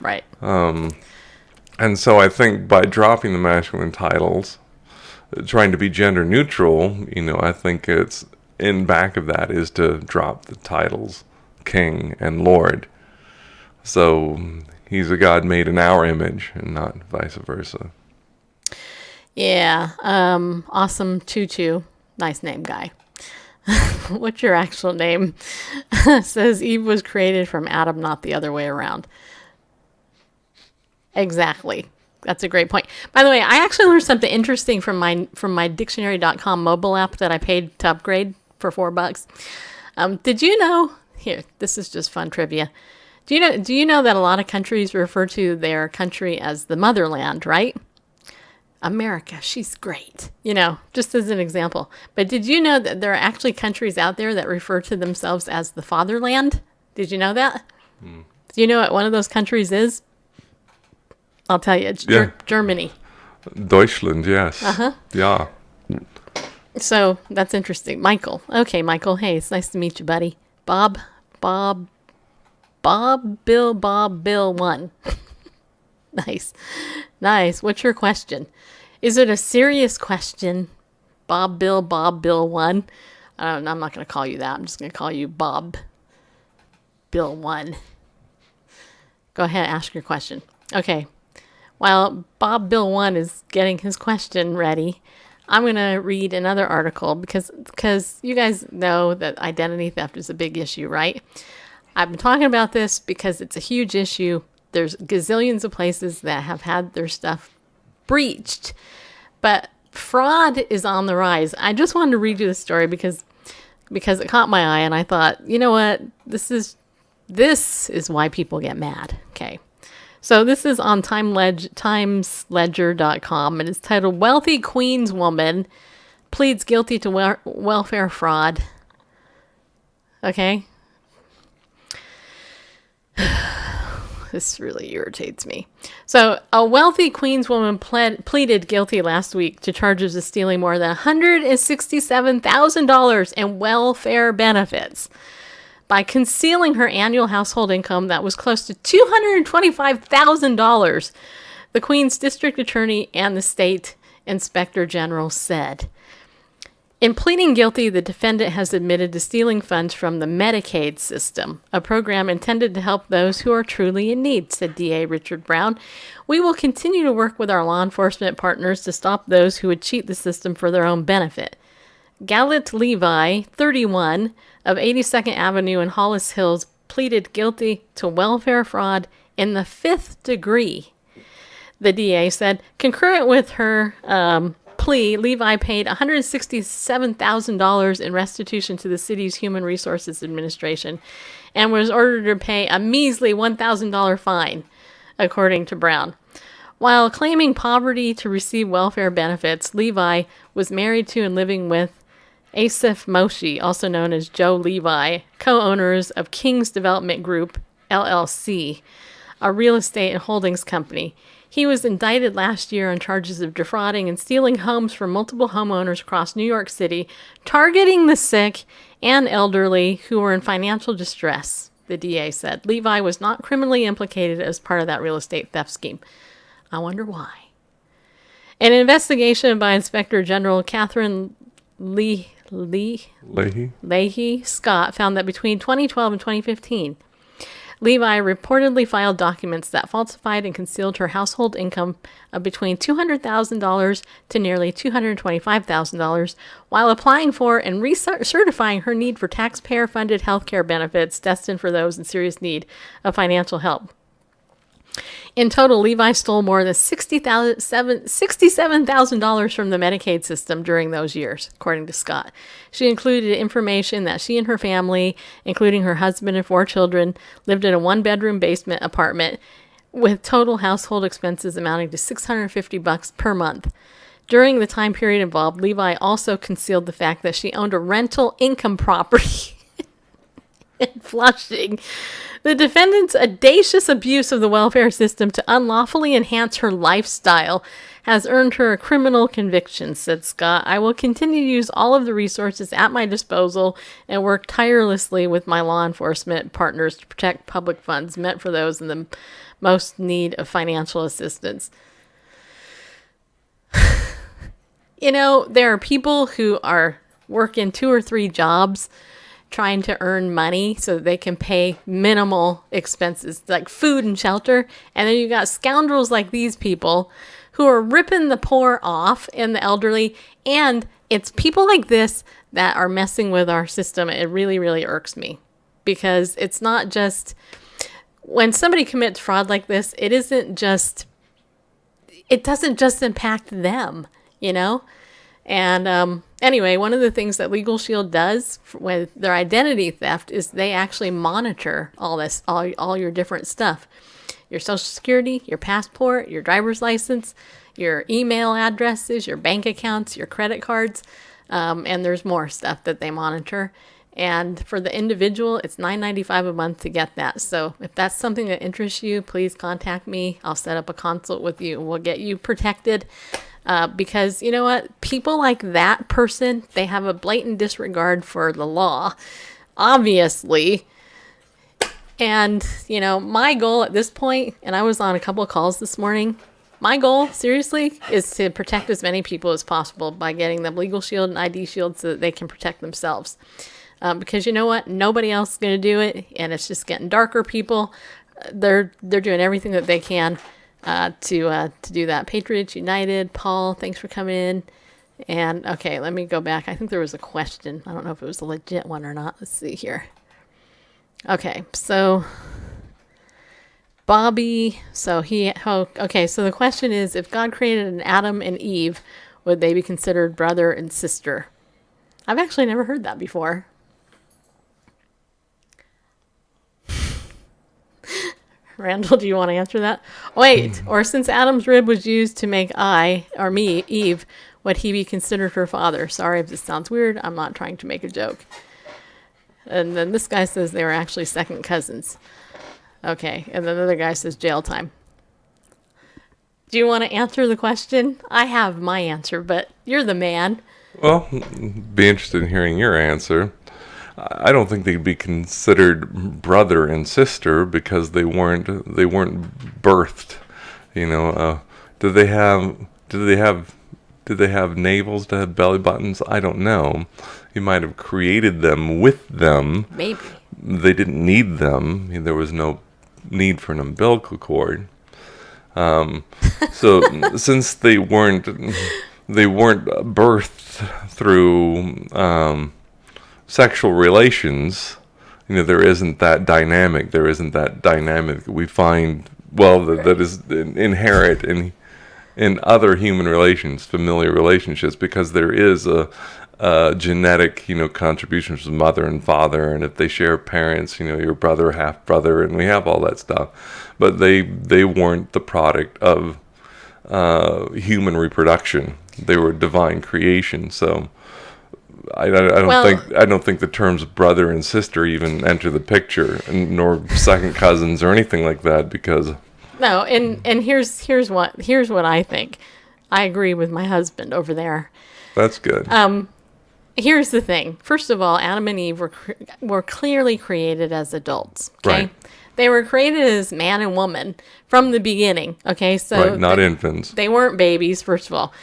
right? And so I think by dropping the masculine titles, trying to be gender neutral, I think it's in back of that is to drop the titles King and Lord. So he's a God made in our image and not vice versa. Yeah. Awesome Tutu. Nice name, guy. What's your actual name? Says Eve was created from Adam, not the other way around. Exactly. That's a great point. By the way, I actually learned something interesting from my dictionary.com mobile app that I paid to upgrade for $4. Did you know? Here, this is just fun trivia. Do you know that a lot of countries refer to their country as the motherland, right? America, she's great, just as an example. But did you know that there are actually countries out there that refer to themselves as the fatherland? Did you know that? Do you know what one of those countries is? I'll tell you, it's Germany. Deutschland, yes. Uh-huh. Yeah. So that's interesting. Michael. Okay, Michael. Hey, it's nice to meet you, buddy. Bob, Bill 1. Nice. What's your question? Is it a serious question? Bob Bill 1? I'm not going to call you that. I'm just going to call you Bob Bill 1. Go ahead, ask your question. Okay. While Bob Bill 1 is getting his question ready, I'm going to read another article because you guys know that identity theft is a big issue, right? I've been talking about this because it's a huge issue. There's gazillions of places that have had their stuff breached, but fraud is on the rise. I just wanted to read you the story because it caught my eye, and I thought, you know what? This is why people get mad. Okay. So this is on timesledger.com, and it's titled "Wealthy Queens Woman Pleads Guilty to Welfare Fraud." Okay. This really irritates me. So, a wealthy Queens woman pleaded guilty last week to charges of stealing more than $167,000 in welfare benefits by concealing her annual household income that was close to $225,000, the Queens District Attorney and the State Inspector General said. In pleading guilty, the defendant has admitted to stealing funds from the Medicaid system, a program intended to help those who are truly in need, said DA Richard Brown. We will continue to work with our law enforcement partners to stop those who would cheat the system for their own benefit. Gallant Levi, 31, of 82nd Avenue in Hollis Hills, pleaded guilty to welfare fraud in the 5th degree. The DA said, concurrent with her plea, Levi paid $167,000 in restitution to the city's Human Resources Administration and was ordered to pay a measly $1,000 fine, according to Brown. While claiming poverty to receive welfare benefits, Levi was married to and living with Asif Moshe, also known as Joe Levi, co-owners of King's Development Group, LLC, a real estate and holdings company. He was indicted last year on charges of defrauding and stealing homes from multiple homeowners across New York City, targeting the sick and elderly who were in financial distress, the DA said. Levi was not criminally implicated as part of that real estate theft scheme. I wonder why. An investigation by Inspector General Catherine Leahy Scott found that between 2012 and 2015, Levi reportedly filed documents that falsified and concealed her household income of between $200,000 to nearly $225,000 while applying for and recertifying her need for taxpayer-funded health care benefits destined for those in serious need of financial help. In total, Levi stole more than $67,000 from the Medicaid system during those years, according to Scott. She included information that she and her family, including her husband and 4 children, lived in a 1-bedroom basement apartment with total household expenses amounting to $650 per month. During the time period involved, Levi also concealed the fact that she owned a rental income property in Flushing. The defendant's audacious abuse of the welfare system to unlawfully enhance her lifestyle has earned her a criminal conviction, said Scott. I will continue to use all of the resources at my disposal and work tirelessly with my law enforcement partners to protect public funds meant for those in the most need of financial assistance. You know, there are people who are working 2 or 3 jobs trying to earn money so that they can pay minimal expenses like food and shelter. And then you got scoundrels like these people who are ripping the poor off and the elderly. And it's people like this that are messing with our system. It really, really irks me, because it's not just when somebody commits fraud like this, it doesn't just impact them, you know? And anyway, one of the things that Legal Shield does with their identity theft is they actually monitor all this, all your different stuff. Your social security, your passport, your driver's license, your email addresses, your bank accounts, your credit cards, and there's more stuff that they monitor. And for the individual, it's $9.95 a month to get that. So if that's something that interests you, please contact me. I'll set up a consult with you and we'll get you protected. Because you know what? People like that person, they have a blatant disregard for the law, obviously. And, you know, my goal at this point, and I was on a couple of calls this morning, my goal, seriously, is to protect as many people as possible by getting them Legal Shield and ID Shield so that they can protect themselves. Because you know what? Nobody else is going to do it, and it's just getting darker. People, they're doing everything that they can to do that. Patriots United, Paul, thanks for coming in. And okay, let me go back. I think there was a question. I don't know if it was a legit one or not. Let's see here. Okay, so Bobby, so the question is, if God created an Adam and Eve, would they be considered brother and sister? I've actually never heard that before. Randall, do you want to answer that? Wait, or since Adam's rib was used to make Eve, would he be considered her father? Sorry if this sounds weird. I'm not trying to make a joke. And then this guy says they were actually second cousins. Okay, and then the other guy says jail time. Do you want to answer the question? I have my answer, but you're the man. Well, be interested in hearing your answer. I don't think they'd be considered brother and sister because they weren't birthed. You know, did they have navels to have belly buttons? I don't know. He might have created them with them. Maybe. They didn't need them. There was no need for an umbilical cord. So since they weren't birthed through sexual relations, there isn't that dynamic. There isn't that dynamic that we find, that is inherent in other human relations, familiar relationships, because there is a genetic, contribution from mother and father, and if they share parents, your brother, half brother, and we have all that stuff. But they weren't the product of human reproduction. They were divine creation. So I don't think the terms brother and sister even enter the picture, nor second cousins or anything like that, because no. And here's what I think. I agree with my husband over there. That's good. Here's the thing. First of all, Adam and Eve were clearly created as adults. Okay, right. They were created as man and woman from the beginning. Okay, so right, not infants. They weren't babies, first of all.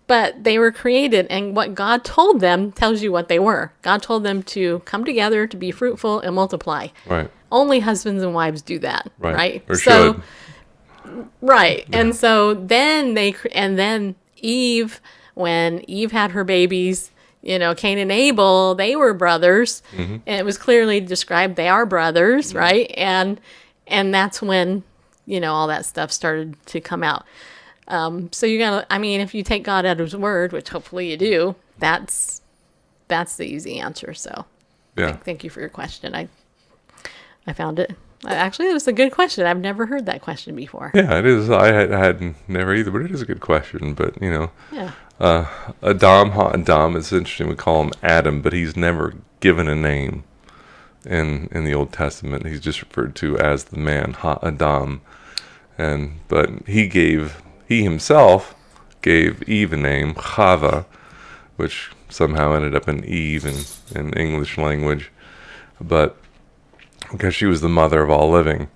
But they were created, and what God told them tells you what they were. God told them to come together, to be fruitful, and multiply. Right. Only husbands and wives do that, right? Or should. Right. Yeah. And so then Eve, when Eve had her babies, Cain and Abel, they were brothers. Mm-hmm. And it was clearly described they are brothers, mm-hmm. right? And that's when, all that stuff started to come out. So you gotta, if you take God at his word, which hopefully you do, that's the easy answer. So yeah. Thank you for your question. I found it. Actually, it was a good question. I've never heard that question before. Yeah, it is. I had never either, but it is a good question. But, Yeah. Adam, it's interesting. We call him Adam, but he's never given a name in the Old Testament. He's just referred to as the man, Ha-Adam. But he himself gave Eve a name, Chava, which somehow ended up in Eve in English language. But because she was the mother of all living.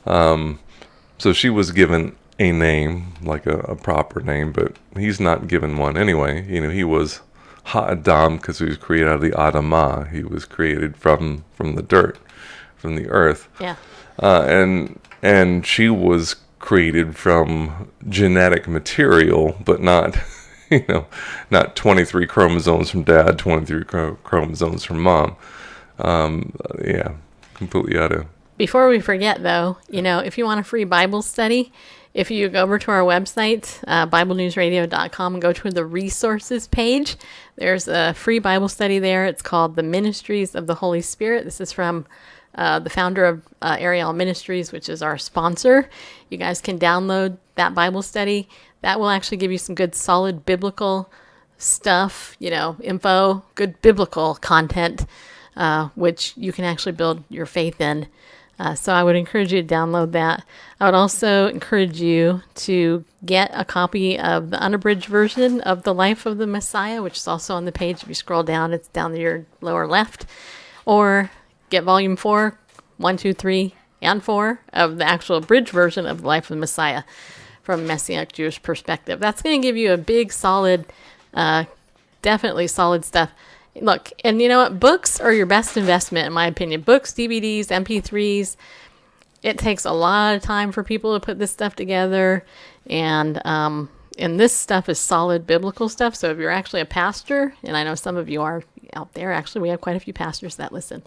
So she was given a name, like a proper name, but he's not given one anyway. He was Ha'adam, because he was created out of the Adamah. He was created from the dirt, from the earth. Yeah. And she was created from genetic material, but not, not 23 chromosomes from dad, 23 chromosomes from mom. Completely out of. Before we forget, though, if you want a free Bible study, if you go over to our website, BibleNewsRadio.com, and go to the resources page, there's a free Bible study there. It's called The Ministries of the Holy Spirit. This is from the founder of Ariel Ministries, which is our sponsor. You guys can download that Bible study. That will actually give you some good, solid biblical stuff, info, good biblical content, which you can actually build your faith in. So I would encourage you to download that. I would also encourage you to get a copy of the unabridged version of The Life of the Messiah, which is also on the page. If you scroll down, it's down to your lower left. Or get volume 4, 1, 2, 3, and 4 of the actual abridged version of The Life of the Messiah from a Messianic Jewish perspective. That's going to give you a big, solid, definitely solid stuff. Look, and you know what? Books are your best investment, in my opinion. Books, DVDs, MP3s. It takes a lot of time for people to put this stuff together. And this stuff is solid biblical stuff. So if you're actually a pastor, and I know some of you are out there, actually, we have quite a few pastors that listen.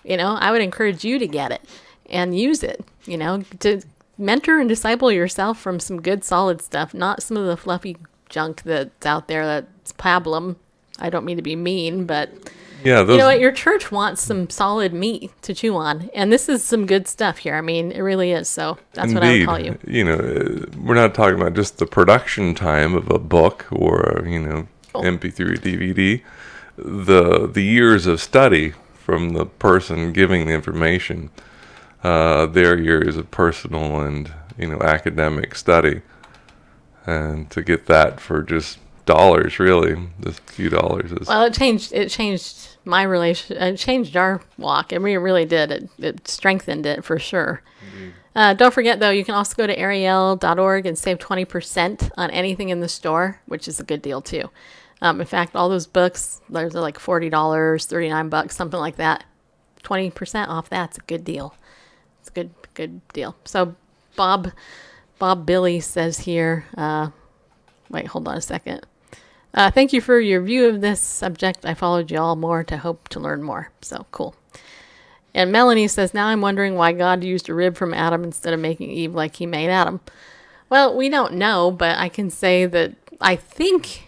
I would encourage you to get it and use it, to mentor and disciple yourself from some good, solid stuff, not some of the fluffy junk that's out there that's pablum. I don't mean to be mean, but you know what? Your church wants some solid meat to chew on, and this is some good stuff here. I mean, it really is. So that's Indeed. What I would call you. We're not talking about just the production time of a book or MP3 or DVD. The years of study from the person giving the information, their years of personal and academic study, and to get that for just dollars, really, just a few dollars. Well, it changed my relation. It changed our walk. It really did. It strengthened it for sure. Don't forget, though, you can also go to ariel.org and save 20% on anything in the store, which is a good deal too. In fact, all those books, those are like $40, $39, something like that. 20% off. That's a good deal. It's a good deal. So Bob Billy says here. Wait, hold on a second. Thank you for your view of this subject. I followed you all more to hope to learn more. So cool. And Melanie says, now I'm wondering why God used a rib from Adam instead of making Eve like he made Adam. Well, we don't know, but I can say that I think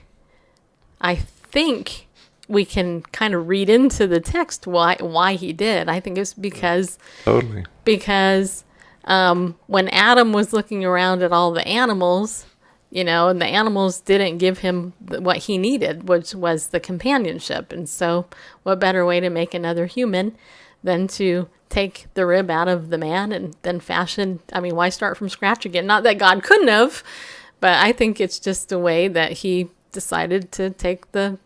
we can kind of read into the text why he did. I think it's because Totally. Because when Adam was looking around at all the animals, and the animals didn't give him what he needed, which was the companionship. And so what better way to make another human than to take the rib out of the man and then fashion? I mean, why start from scratch again? Not that God couldn't have, but I think it's just a way that he decided to take the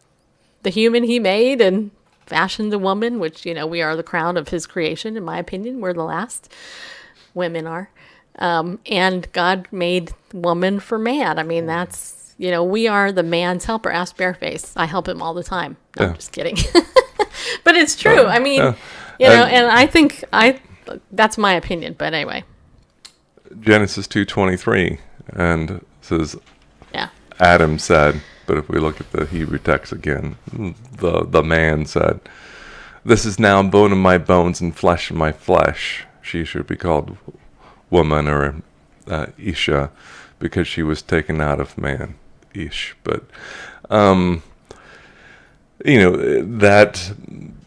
human he made and fashion the woman, which, we are the crown of his creation, in my opinion. We're the last. Women are. And God made woman for man. I mean, that's, we are the man's helper. Ask Bareface. I help him all the time. No, I'm just kidding. But it's true. I mean, and I think that's my opinion. But anyway. Genesis 2:23 and says, yeah. Adam said, but if we look at the Hebrew text again, the man said, this is now bone of my bones and flesh of my flesh. She should be called woman or Isha, because she was taken out of man, Ish. But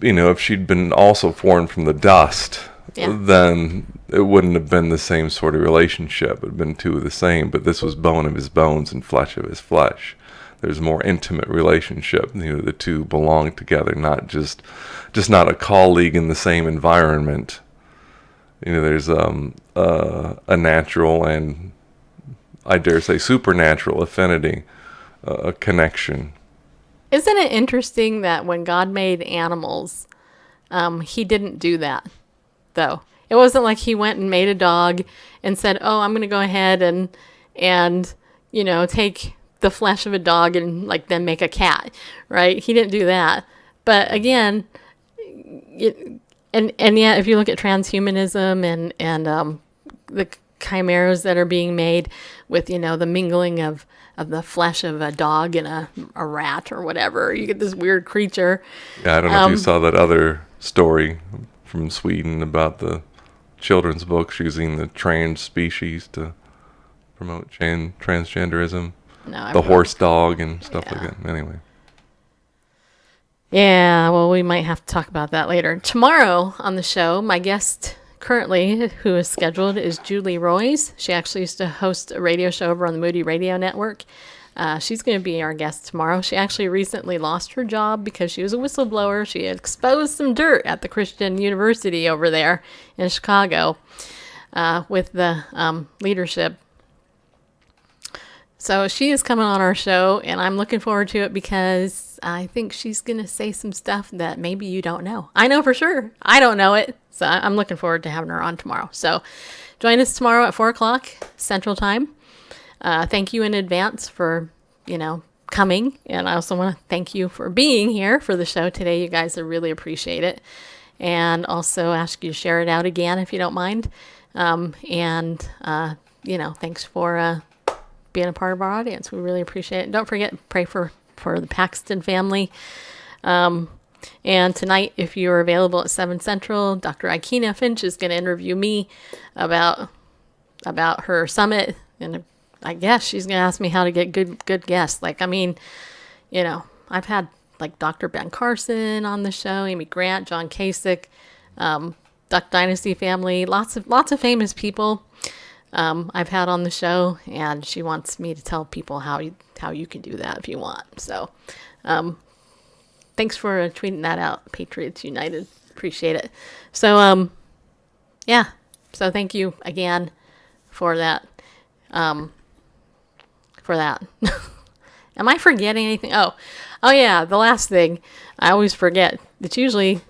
if she'd been also formed from the dust, then it wouldn't have been the same sort of relationship. It would have been two of the same, but this was bone of his bones and flesh of his flesh. There's a more intimate relationship. The two belong together, not just not a colleague in the same environment. There's a natural and, I dare say, supernatural affinity, a connection. Isn't it interesting that when God made animals, he didn't do that, though? It wasn't like he went and made a dog and said, oh, I'm going to go ahead and take the flesh of a dog and like then make a cat, right? He didn't do that. But again, and yeah, if you look at transhumanism and the chimeras that are being made with, the mingling of the flesh of a dog and a rat or whatever, you get this weird creature. Yeah, I don't know if you saw that other story from Sweden about the children's books using the trans species to promote transgenderism. No, the horse dog and stuff like that. Anyway. Yeah, well, we might have to talk about that later. Tomorrow on the show, my guest currently who is scheduled is Julie Royce. She actually used to host a radio show over on the Moody Radio Network. She's going to be our guest tomorrow. She actually recently lost her job because she was a whistleblower. She had exposed some dirt at the Christian University over there in Chicago with the leadership. So she is coming on our show, and I'm looking forward to it because I think she's going to say some stuff that maybe you don't know. I know for sure. I don't know it. So I'm looking forward to having her on tomorrow. So join us tomorrow at 4 o'clock Central Time. Thank you in advance for, coming. And I also want to thank you for being here for the show today. You guys, I really appreciate it. And also ask you to share it out again if you don't mind. Thanks for being a part of our audience. We really appreciate it. Don't forget, pray for the Paxton family. And tonight, if you're available at 7 Central, Dr. Ikena Finch is going to interview me about her summit. And I guess she's going to ask me how to get good guests. I've had like Dr. Ben Carson on the show, Amy Grant, John Kasich, Duck Dynasty family, lots of famous people I've had on the show, and she wants me to tell people how you can do that if you want. So, thanks for tweeting that out, Patriots United. Appreciate it. So, So thank you again for that. Am I forgetting anything? Oh yeah. The last thing I always forget. It's usually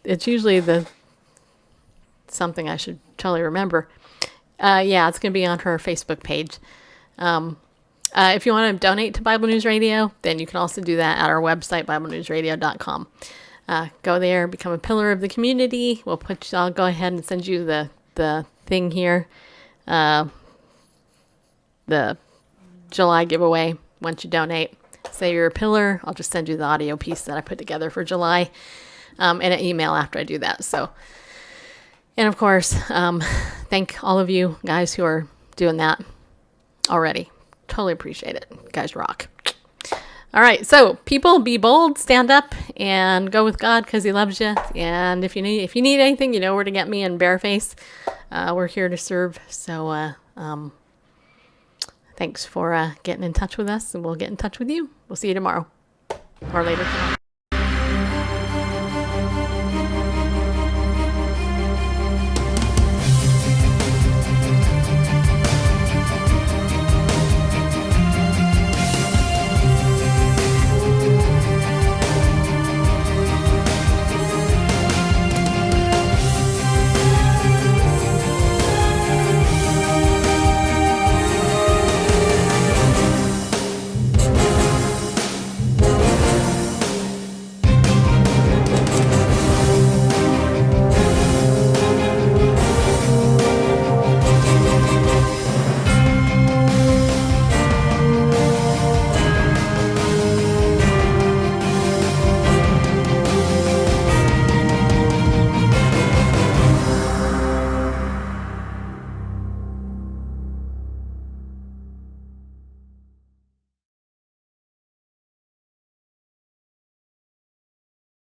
the something I should totally remember. It's going to be on her Facebook page. If you want to donate to Bible News Radio, then you can also do that at our website, BibleNewsRadio.com. Go there, become a pillar of the community. I'll go ahead and send you the thing here. The July giveaway. Once you donate, say you're a pillar, I'll just send you the audio piece that I put together for July, and an email after I do that. So, and of course, thank all of you guys who are doing that already. Totally appreciate it. You guys rock. All right. So people, be bold, stand up, and go with God because he loves you. And if you need anything, you know where to get me and Bareface. We're here to serve. So, thanks for getting in touch with us, and we'll get in touch with you. We'll see you tomorrow or later tonight.